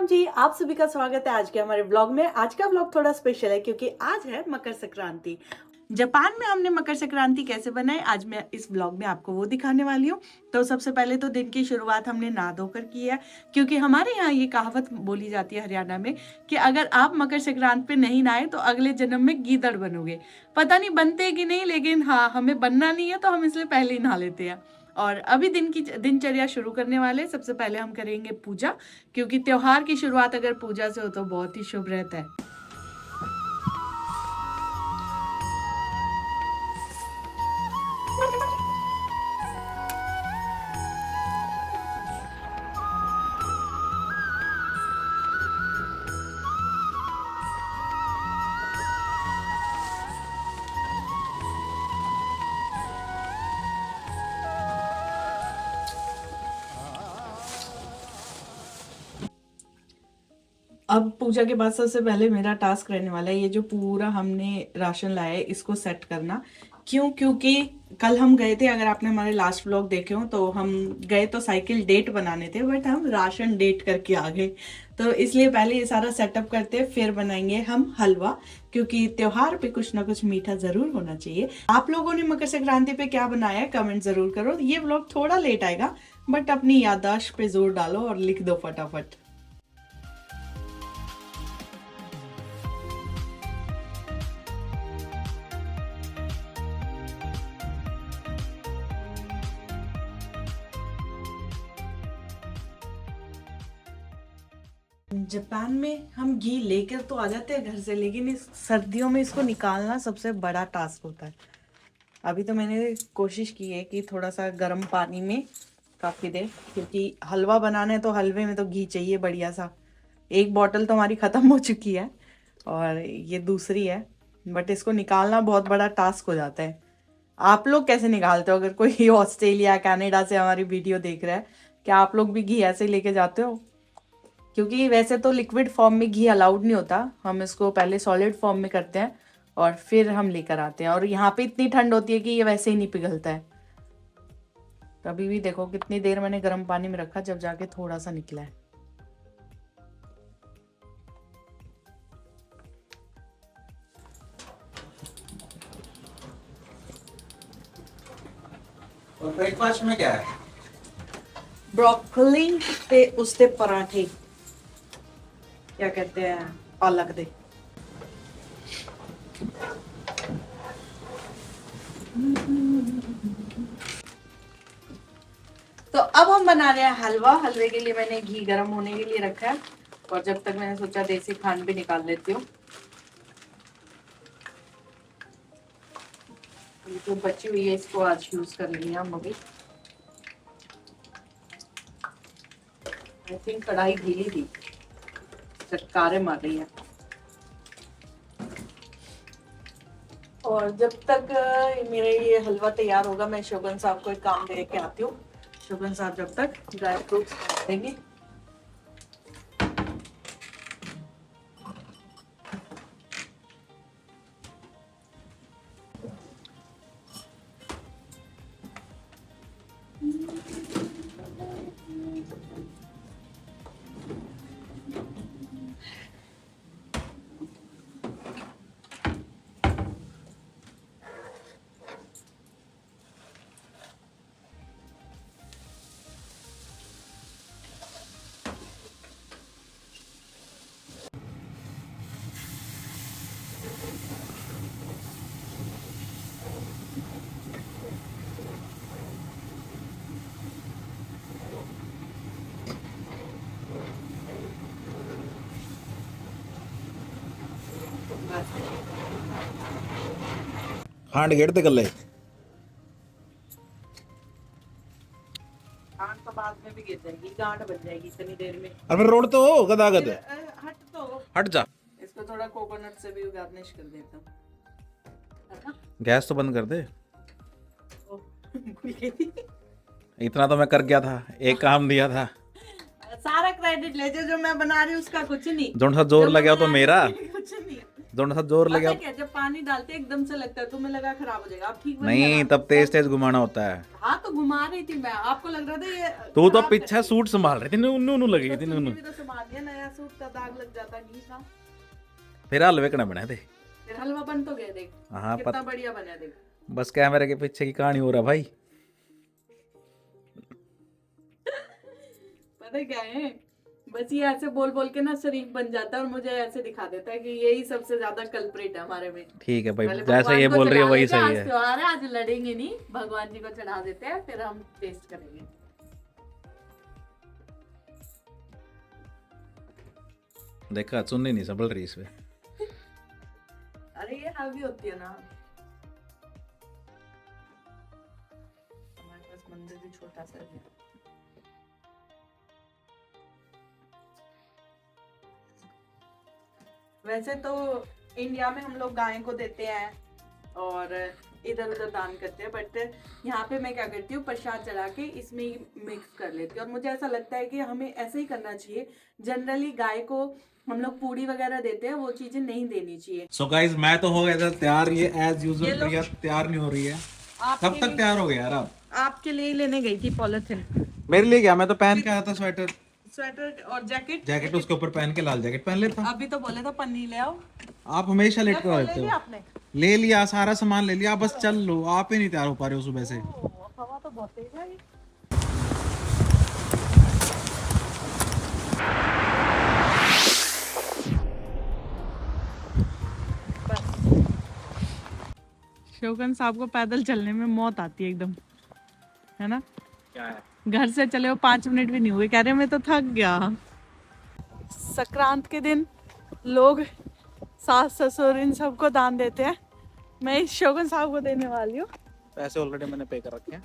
राम जी, आप सभी का स्वागत है आज के हमारे व्लॉग में। आज का व्लॉग थोड़ा स्पेशल है क्योंकि आज है मकर संक्रांति। जापान में हमने मकर संक्रांति कैसे बनाई आज मैं इस व्लॉग में आपको वो दिखाने वाली हूँ। तो सबसे पहले तो दिन की शुरुआत हमने नहा धोकर की है, क्योंकि हमारे यहाँ ये कहावत बोली जाती है हरियाणा में कि अगर आप मकर संक्रांति पे नहीं नहाए तो अगले जन्म में गीदड़ बनोगे। पता नहीं बनते कि नहीं, लेकिन हाँ, हमें बनना नहीं है तो हम इसलिए पहले ही नहा लेते हैं। और अभी दिन की दिनचर्या शुरू करने वाले। सबसे पहले हम करेंगे पूजा, क्योंकि त्योहार की शुरुआत अगर पूजा से हो तो बहुत ही शुभ रहता है। अब पूजा के बाद सबसे पहले मेरा टास्क रहने वाला है ये जो पूरा हमने राशन लाया है इसको सेट करना। क्यों? क्योंकि कल हम गए थे, अगर आपने हमारे लास्ट व्लॉग देखे हो तो हम गए तो साइकिल डेट बनाने थे, बट हम राशन डेट करके आ गए। तो इसलिए पहले ये सारा सेटअप करते फिर बनाएंगे हम हलवा, क्योंकि त्योहार पे कुछ ना कुछ मीठा जरूर होना चाहिए। आप लोगों ने मकर संक्रांति पे क्या बनाया है कमेंट जरूर करो। ये व्लॉग थोड़ा लेट आएगा, बट अपनी याददाश्त पे जोर डालो और लिख दो फटाफट। जापान में हम घी लेकर तो आ जाते हैं घर से, लेकिन इस सर्दियों में इसको निकालना सबसे बड़ा टास्क होता है। अभी तो मैंने कोशिश की है कि थोड़ा सा गर्म पानी में काफ़ी देर, क्योंकि हलवा बनाना है तो हलवे में तो घी चाहिए बढ़िया सा। एक बॉटल तो हमारी ख़त्म हो चुकी है और ये दूसरी है, बट इसको निकालना बहुत बड़ा टास्क हो जाता है। आप लोग कैसे निकालते हो? अगर कोई ऑस्ट्रेलिया कनाडा से हमारी वीडियो देख रहा है, क्या आप लोग भी घी ऐसे ही लेके जाते हो? क्योंकि वैसे तो लिक्विड फॉर्म में घी अलाउड नहीं होता, हम इसको पहले सॉलिड फॉर्म में करते हैं और फिर हम लेकर आते हैं। और यहाँ पे इतनी ठंड होती है कि ये वैसे ही नहीं पिघलता है। तो अभी भी देखो कितनी देर मैंने गर्म पानी में रखा, जब जाके थोड़ा सा निकला है। और ब्रेकफास्ट में क्या है? ब्रोकली ते उसके पराठे, क्या कहते हैं, पालक दे। तो अब हम बना रहे हैं हलवा। हलवे के लिए मैंने घी गर्म होने के लिए रखा है, और जब तक मैंने सोचा देसी खांड भी निकाल लेती हूँ। ये जो बची हुई है इसको आज यूज कर लेंगे हम अभी। आई थिंक कढ़ाई ढीली थी, चटकारे मार रही है। और जब तक मेरा ये हलवा तैयार होगा, मैं शोभन साहब को एक काम दे के आती हूँ। शोभन साहब जब तक ड्राई फ्रूट्स देंगे। खांड गेड़ते गले गांठ तो बाद में भी गिर जाएगी, गांठ बन जाएगी इतनी देर में। अरे रोड तो हो गदा गद हट तो हट जा। इसको थोड़ा कोकोनट से भी गार्निश कर देता हूँ, है ना? गैस तो बंद कर दे। ओ, भूल गई थी। इतना तो मैं कर गया था, एक काम दिया था। सारा क्रेडिट ले जो मैं बना रही हूँ उसका कुछ नहीं। जोन सा जोर जो लगा मैं तो बना मेरा। रही हूँ, कुछ नहीं। थोड़ा सा जोर पता लगे है क्या, जब पानी डालते एकदम से लगता है तुम्हें लगा खराब हो जाएगा, अब ठीक बन गया नहीं, ना? तब तेज तेज घुमाना होता है। हाँ तो घुमा रही थी मैं, आपको लग रहा था ये तू तो खराब पीछे करेगी। सूट संभाल रही थी, नू नू लगी तो थी, चुन्नी नू। भी तो संभाल दिया, नया सूट का दाग लग जाता, घी का। फिर हलवे कना बने थे। फिर हलवा बन तो गया, देख हाँ कितना बढ़िया बना, देख। बस कैमरे के पीछे की कहानी हो रहा भाई। पता है क्या है, बस ये ऐसे बोल बोल के ना शरीफ बन जाता है और मुझे ऐसे दिखा देता है कि यही सबसे ज्यादा कल्प्रिट है हमारे में। ठीक है भाई, पहले जैसे भगवान ये को बोल रही है चढ़ा वही लेते हैं, सही आज है। त्योहार है, आज लड़ेंगे नहीं, भगवान जी को चढ़ा देते हैं, फिर हम टेस्ट करेंगे। देखा, चुन्नी नहीं संभल रही इसमें। अरे ये हैवी होती है ना, हमारे पास मंदिर भी छोटा सा है। वैसे तो इंडिया में हम लोग गाय को देते हैं और इधर उधर दान करते हैं, बट यहाँ पे मैं क्या करती हूँ, प्रसाद चढ़ा के इसमें ही मिक्स कर लेती हूँ। और मुझे ऐसा लगता है कि हमें ऐसे ही करना चाहिए। जनरली गाय को हम लोग पूड़ी वगैरह देते हैं, वो चीजें नहीं देनी चाहिए। सो गाइस, मैं तो हो गया था तैयार, ये एज यूजुअल लो। प्रिया तैयार नहीं हो रही है। आपके कब तक लिए- तैयार हो गया यार आप? आपके लिए ही लेने गई थी पॉलिथिन, मेरे लिए क्या, मैं तो पहन के आया था स्वेटर स्वेटर और जैकेट। जैकेट, उसके ऊपर पहन के लाल जैकेट पहन लेता। अभी तो बोले था पन्नी ले आओ, आप हमेशा लेट कर ले रहते लिया हो। आपने? ले लिया, सारा सामान ले लिया, आप बस चल लो। आप ही नहीं तैयार हो पा रहे हो सुबह से। ओ, हवा तो बहुत तेज है। शोगन साहब को पैदल चलने में मौत आती है एकदम, है ना? क्या है? घर से चले हो 5 मिनट भी नहीं हुए, कह रहे मैं तो थक गया। संक्रांत के दिन लोग सास ससुर इन सबको दान देते हैं, मैं इस शोगन साहब को देने वाली हूँ। पैसे ऑलरेडी मैंने पे कर रखे हैं।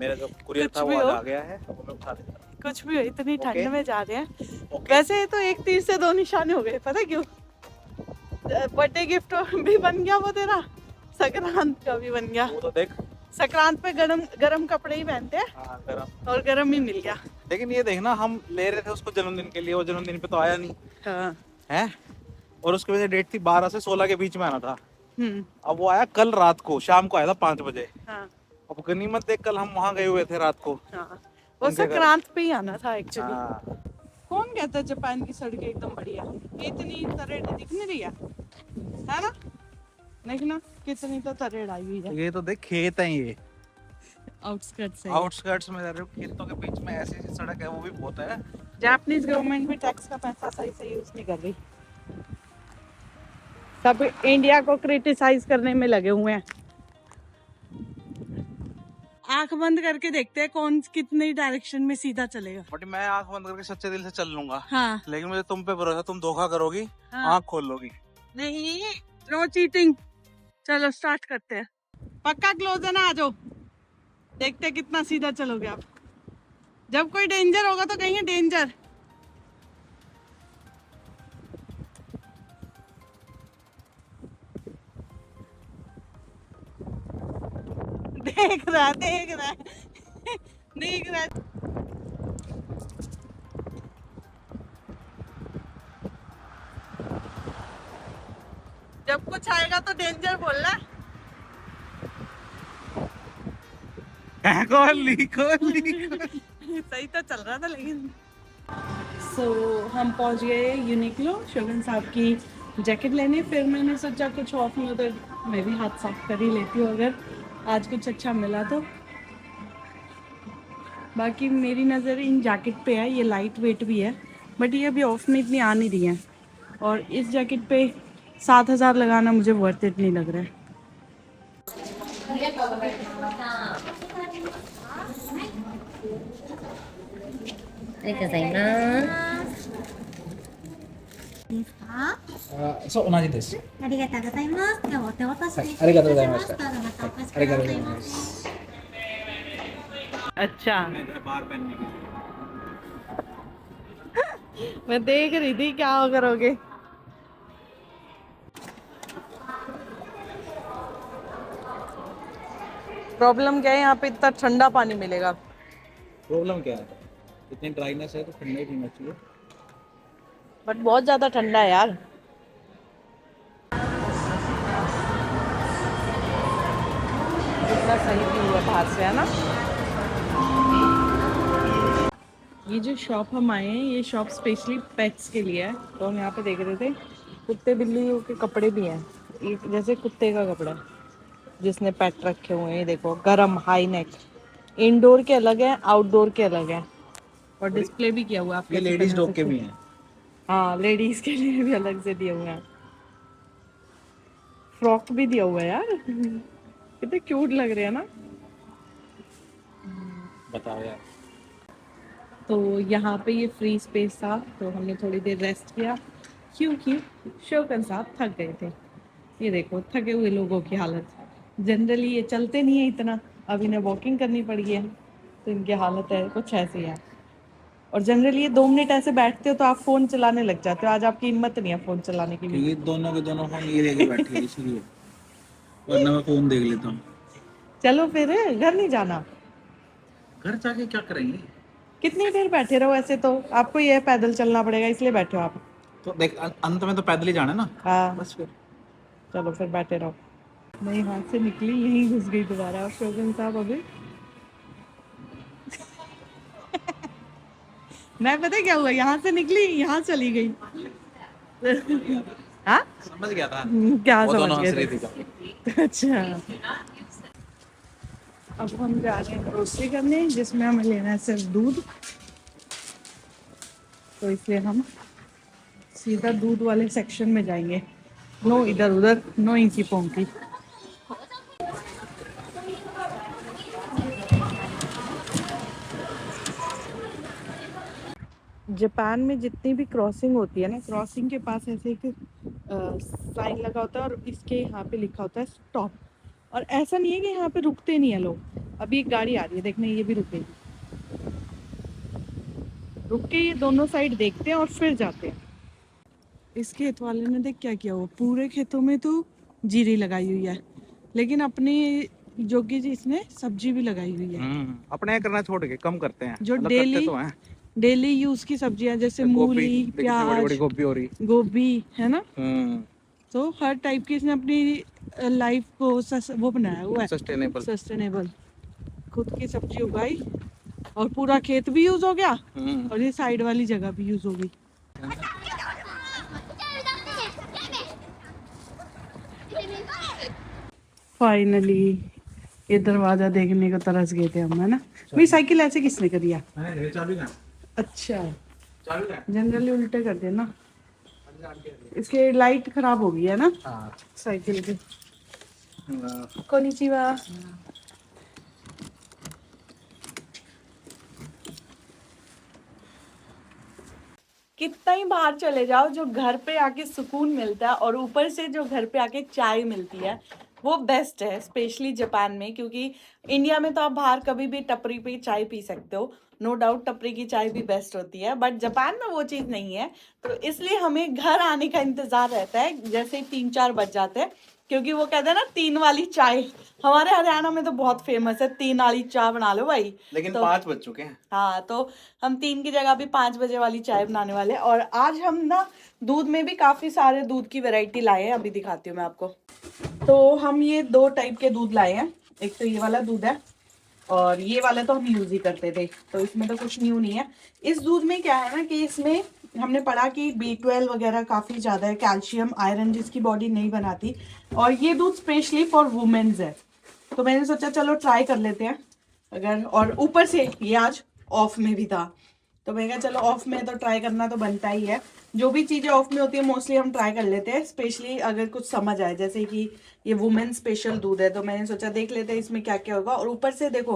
मेरा जो कुरियर कुछ था भी वो हो। आज आ गया है, अब मैं उठा देता हूँ। कुछ भी हो, इतनी ठंड Okay. में जा रहे हैं। ओके। वैसे तो एक तीर से 2 निशाने हो गए, पता क्यों? बर्थडे गिफ्ट भी बन गया वो तेरा, संक्रांत का भी बन गया। वो तो देख। संक्रांत पे गरम गरम कपड़े ही पहनते हैं हाँ, गरम। और गरम ही मिल गया। लेकिन ये देखना, हम ले रहे थे उसको जन्मदिन के लिए, वो जन्मदिन पे तो आया नहीं हाँ। है। और उसकी वजह डेट थी 12 से 16 के बीच में आना था। हम्म। अब वो आया कल रात को, शाम को आया था 5 बजे। हाँ। अब गनीमत देख, कल हम वहाँ गए हुए थे रात को। हाँ, वो उनके घर। संक्रांत पे ही आना था एक्चुअली। हाँ। कौन कहता है जापान की सड़कें एकदम बढ़िया, इतनी तरेड़ दिख नहीं रही है ना? देखना कितनी तो तरेड़ आई हुई है। ये तो देख, खेत है ये। आउटस्कर्ट से। आउटस्कर्ट्स में रह रहे हो, खेतों के बीच में ऐसी ऐसी सड़क है, वो भी बहुत है। जापानीज गवर्नमेंट भी टैक्स का पैसा सही से यूज नहीं कर रही, सब इंडिया को क्रिटिसाइज करने में लगे हुए हैं। आंख बंद करके देखते हैं कौन कितनी डायरेक्शन में सीधा चलेगा। बट मैं आंख बंद करके सच्चे दिल से चल लूंगा। हाँ। लेकिन मुझे तुम पे भरोसा, तुम धोखा करोगी। हाँ। आंख खोल लोगी। नहीं, नो चीटिंग। चलो स्टार्ट करते हैं। पक्का क्लोज है ना? आ जाओ, देखते हैं कितना सीधा चलोगे आप। जब कोई डेंजर होगा तो कहेंगे डेंजर। देख रहा है, देख रहा है, देख रहा है। जब कुछ आएगा तो डेंजर बोलना। कोहली कोहली। सही तो चल रहा था लेकिन। हम पहुंच गए यूनिक्लो शोगन साहब की जैकेट लेने। फिर मैंने सोचा कुछ ऑफ नहीं हो तो मैं भी हाथ साफ कर ही लेती हूँ, अगर आज कुछ अच्छा मिला तो। बाकी मेरी नज़र इन जैकेट पे है, ये लाइट वेट भी है, बट ये अभी ऑफ में इतनी आ नहीं रही है। और इस जैकेट पे 7,000 लगाना मुझे वर्थ इट नहीं लग रहा है।そう同じです。ありがとうございます。今日はお手渡しでありがとうございました。どうぞまたお越しありくださいがとうございま。ますअच्छा, बाहर पहनने के लिए। मैं देख रही थी क्या करोगे। प्रॉब्लम क्या है, यहाँ पे इतना ठंडा पानी मिलेगा। प्रॉब्लम क्या है? इतनी ड्राइनेस है तो ठंडा ही पीना चाहिए। बट बहुत ज्यादा ठंडा है यार। पूरा सही व्यू है बाहर से, है ना। ये जो शॉप हम आए हैं, ये शॉप स्पेशली पेट्स के लिए है। तो हम यहाँ पे देख रहे थे कुत्ते बिल्लियों के कपड़े भी हैं। एक जैसे कुत्ते का कपड़ा जिसने पेट रखे हुए हैं, ये देखो, गरम हाई नेक। इंडोर के अलग है, आउटडोर के अलग है, और डिस्प्ले भी किया हुआ है। आप ये कैसे लेडीज पहन डॉग के सकते भी हैं। हैं। हाँ, लेडीज के लिए भी अलग से दिए हुए हैं। फ्रॉक भी दिया हुआ है यार, कितने क्यूट लग रहे हैं ना। बताओ यार। तो यहाँ पे ये फ्री स्पेस था, तो हमने थोड़ी देर रेस्ट किया क्योंकि शोकन साहब थक गए थे। ये देखो थके हुए लोगों की हालत। जनरली ये चलते नहीं है इतना, अब इन्हें वॉकिंग करनी पड़ी है, तो इनकी हालत है कुछ ऐसी है। और जनरली ये 2 मिनट ऐसे बैठते हो तो आप फोन चलाने लग जाते हो। आज आपकी हिम्मत नहीं है फोन चलाने की भी। क्योंकि दोनों के दोनों फोन ये लेके बैठे हैं इसलिए, वरना मैं फोन देख लेता हूँ। चलो फिर घर नहीं जाना। घर जाके क्या करेंगे? कितनी देर बैठे रहो ऐसे, तो आपको ये पैदल चलना पड़ेगा इसलिए बैठे हो आप। तो देख अंत में तो पैदल ही जाना है ना। हाँ, बस फिर। चलो फिर बैठे रहो। मैं यहाँ से निकली, यहीं घुस गई दोबारा, और शोगन साहब अभी मैं पता क्या हुआ, यहाँ से निकली यहाँ चली गई। हाँ, समझ गया था। क्या वो समझ दोनों गए हंस रही थे? थी। अच्छा, अब हम जा रहे हैं ग्रोसरी करने, जिसमें हमें लेना है सिर्फ दूध। तो इसलिए हम सीधा दूध वाले सेक्शन में जाएंगे। नो इधर उधर, नो इंकी पोंकी। जापान में जितनी भी क्रॉसिंग होती है ना, क्रॉसिंग के पास ऐसे एक साइन लगा होता है, और इसके यहाँ पे लिखा होता है स्टॉप। और ऐसा नहीं है कि यहाँ पे रुकते नहीं है लोग। अभी एक गाड़ी आ रही है, देखने ये भी रुकेगी। रुक के ये दोनों साइड देखते हैं और फिर जाते हैं। इस खेत वाले ने देख क्या किया, वो पूरे खेतों में तो जीरी लगाई हुई है, लेकिन अपनी जोगी जी इसने सब्जी भी लगाई हुई है। अपने करना छोड़ के कम करते हैं, जो मतलब डेली करते तो हैं। डेली यूज की सब्जियां, जैसे गोभी, मूली, देखिए कितनी बड़ी प्याज, बड़ी गोभी हो रही। गोभी, है ना। हम्म, तो हर टाइप की इसने अपनी लाइफ को वो बनाया हुआ है, सस्टेनेबल। सस्टेनेबल। खुद की सब्जी उगाई, और पूरा खेत भी यूज हो गया, और ये साइड वाली जगह भी यूज होगी। फाइनली ये दरवाजा देखने को तरस गए थे हम, है ना। मेरी साइकिल ऐसे किसने करी है? मैंने चाबी कहाँ? अच्छा, चाबी कहाँ? जनरली उल्टे कर देना। इसके लाइट खराब हो गई है ना हाँ। साइकिल की। कोनिचिवा। कितना ही बाहर चले जाओ, जो घर पे आके सुकून मिलता है, और ऊपर से जो घर पे आके चाय मिलती है, वो बेस्ट है। स्पेशली जापान में, क्योंकि इंडिया में तो आप बाहर कभी भी टपरी पे चाय पी सकते हो, नो डाउट टपरी की चाय भी बेस्ट होती है, बट जापान में वो चीज़ नहीं है। तो इसलिए हमें घर आने का इंतज़ार रहता है, जैसे ही 3-4 बज जाते हैं, क्योंकि वो कहते हैं ना 3 वाली चाय। हमारे हरियाणा में तो बहुत फेमस है, 3 वाली चाय बना लो भाई। लेकिन तो 5 बज चुके हैं। हाँ, तो हम 3 की जगह अभी 5 बजे वाली चाय बनाने वाले हैं। और आज हम ना दूध में भी काफ़ी सारे दूध की वैरायटी लाए हैं, अभी दिखाती हूँ मैं आपको। तो हम ये 2 टाइप के दूध लाए हैं। एक तो ये वाला दूध है, और ये वाला तो हम यूज ही करते थे, तो इसमें तो कुछ न्यू नहीं है। इस दूध में क्या है ना कि इसमें हमने पढ़ा कि B12 वगैरह काफ़ी ज़्यादा है, कैल्शियम, आयरन, जिसकी बॉडी नहीं बनाती। और ये दूध स्पेशली फॉर वुमेन्स है, तो मैंने सोचा चलो ट्राई कर लेते हैं अगर। और ऊपर से ये आज ऑफ में भी था, तो मैंने कहा चलो ऑफ में तो ट्राई करना तो बनता ही है। जो भी चीज़ें ऑफ में होती है मोस्टली हम ट्राई कर लेते हैं, स्पेशली अगर कुछ समझ आए, जैसे कि ये वुमेन स्पेशल दूध है, तो मैंने सोचा देख लेते हैं इसमें क्या क्या होगा। और ऊपर से देखो,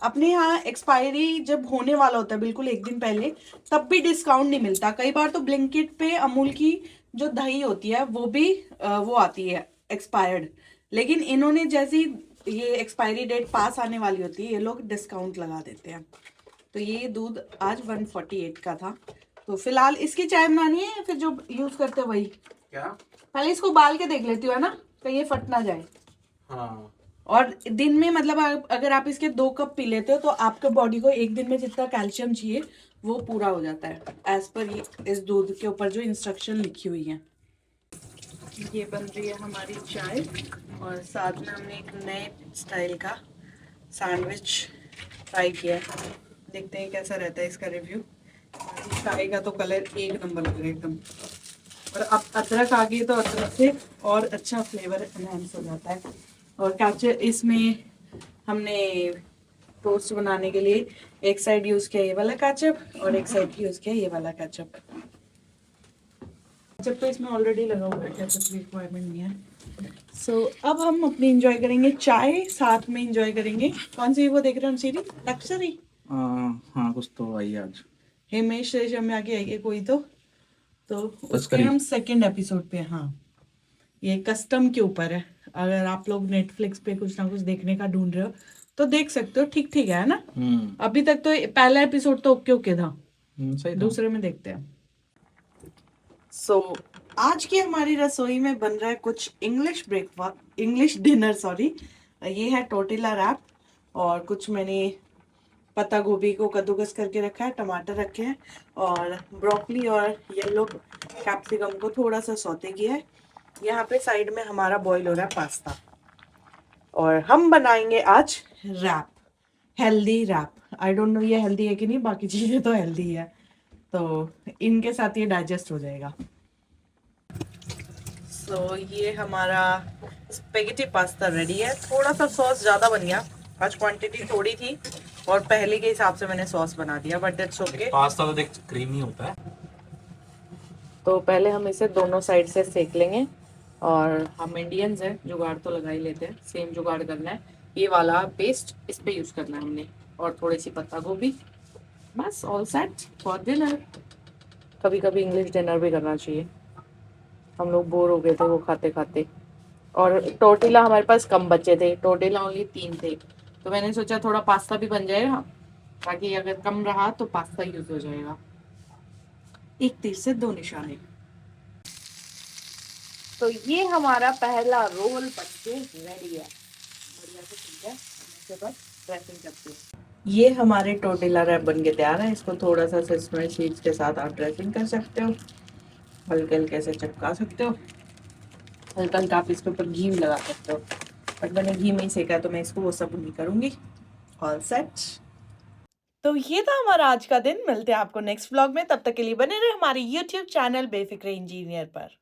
अपने यहाँ एक्सपायरी जब होने वाला होता है बिल्कुल एक दिन पहले, तब भी डिस्काउंट नहीं मिलता। कई बार तो ब्लिंकिट पे अमूल की जो दही होती है वो भी वो आती है एक्सपायर्ड, लेकिन इन्होंने जैसी ये एक्सपायरी डेट पास आने वाली होती है, ये लोग डिस्काउंट लगा देते हैं। तो ये दूध आज 148 का था। तो फिलहाल इसकी चाय बनानी है या फिर जो यूज करते हैं वही? क्या? पहले इसको उबाल के देख लेती हूँ, है ना, कहीं ये फट ना जाए। हाँ। और दिन में मतलब अगर आप इसके 2 कप पी लेते हो, तो आपके बॉडी को एक दिन में जितना कैल्शियम चाहिए वो पूरा हो जाता है, एज पर ये इस दूध के ऊपर जो इंस्ट्रक्शन लिखी हुई है। ये बन रही है हमारी चाय, और साथ में हमने एक नए स्टाइल का सैंडविच ट्राई किया है, देखते हैं कैसा रहता है इसका रिव्यू। चाय का तो कलर एक नंबर लग रहा है एकदम, और अब अदरक आ गई तो अदरक से और अच्छा फ्लेवर एनहांस हो जाता है। और कैचअप इसमें हमने टोस्ट बनाने के लिए एक साइड यूज़ किया ये वाला केचप और एक साइड यूज़ किया ये वाला केचप। केचप तो इसमें ऑलरेडी लगा हुआ है, केचप की रिक्वायरमेंट नहीं है। सो अब हम अपनी इंजॉय करेंगे चाय, साथ में इंजॉय करेंगे कौन सी वो देख रहे हैं हम सीरीज लक्सरी। हाँ कुछ तो आई आज। हिमेश रेशम में आगे आई है कोई तो उसके तस्करी। हम सेकंड एपिसोड पे। हाँ, ये कस्टम के ऊपर है। अगर आप लोग नेटफ्लिक्स पे कुछ ना कुछ देखने का ढूंढ रहे हो तो देख सकते हो, ठीक ठीक है ना। अभी तक तो पहला एपिसोड तो ओके ओके था, सही था। दूसरे में देखते हैं। सो आज की हमारी रसोई में बन रहा है कुछ English breakfast, English dinner sorry. ये है टोर्टिला रैप, और कुछ मैंने पत्ता गोभी को कद्दूकस करके रखा है, टमाटर रखे हैं, और ब्रोकली और येलो कैप्सिकम को थोड़ा सा सौते किया है। यहाँ पे साइड में हमारा बॉईल हो रहा है पास्ता, और हम बनाएंगे आज wrap, healthy wrap. I don't know ये हेल्दी है कि नहीं, बाकी चीज़ें तो हेल्दी है, तो इनके साथ ये डाइजेस्ट हो जाएगा। सो ये हमारा स्पेगेटी पास्ता रेडी है। थोड़ा सा सॉस ज़्यादा बन गया, आज क्वांटिटी थोड़ी थी और पहले के हिसाब से मैंने सॉस बना दिया, बट इट्स ओके। पास्ता तो देख क्रीमी होता है। तो पहले हम इसे दोनों साइड से सेक लेंगे, और हम इंडियंस हैं, जुगाड़ तो लगा ही लेते हैं। सेम जुगाड़ करना है, ये वाला पेस्ट इस पे यूज़ करना है हमने, और थोड़ी सी पत्ता गोभी, बस ऑल सेट फॉर डिनर। कभी कभी इंग्लिश डिनर भी करना चाहिए, हम लोग बोर हो गए थे वो खाते खाते। और टोर्टिला हमारे पास कम बचे थे, टोर्टिला ओनली 3 थे, तो मैंने सोचा थोड़ा पास्ता भी बन जाएगा, ताकि अगर कम रहा तो पास्ता यूज हो जाएगा। एक तीर से दो निशाने। तो ये हमारा पहला रोल बन के रेडी है, बढ़िया से ठीक है। इसके बाद ड्रेसिंग करते हैं। ये हमारे टोर्टिला रैप बन के तैयार है। इसको थोड़ा सा सेसमे सीड्स के साथ आप ड्रेसिंग कर सकते हो, हल्के हल्के से चिपका सकते हो, हल्का हल्का आप इसके ऊपर घी भी लगा सकते हो, बट मैंने घी में ही सेका है तो मैं इसको वो सब नहीं करूंगी। All set. तो ये था हमारा आज का दिन, मिलते हैं आपको नेक्स्ट व्लॉग में, तब तक के लिए बने रहे हमारे यूट्यूब चैनल बेफिक्रे इंजीनियर पर।